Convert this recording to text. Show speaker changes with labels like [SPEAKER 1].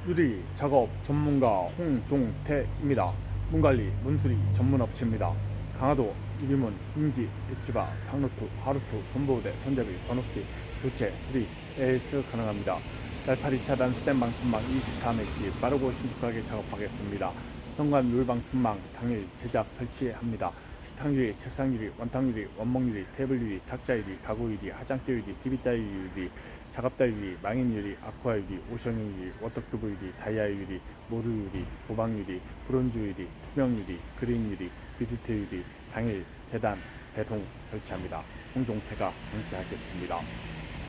[SPEAKER 1] 유리 작업 전문가 홍종태입니다. 문관리, 문수리 전문업체입니다. 강화도 유리문, 인지, 에치바, 상루투, 하루투, 손보호대, 손잡이, 번호키, 교체, 수리, AS 가능합니다. 날파리 차단, 수된방, 춘망 24매시 빠르고 신속하게 작업하겠습니다. 현관 율방 춘망 당일 제작 설치합니다. 식탁유리, 책상유리, 원탕유리, 원목유리, 테이블유리, 탁자유리, 가구유리, 화장대유리, TV따유리, 작업다유리, 망인유리, 아쿠아유리, 오션유리, 워터큐브유리, 다이아유리, 모루유리, 보방유리, 브론즈유리, 투명유리, 그린유리, 비지트유리 당일 재단 배송 설치합니다. 홍종태가 함께하겠습니다.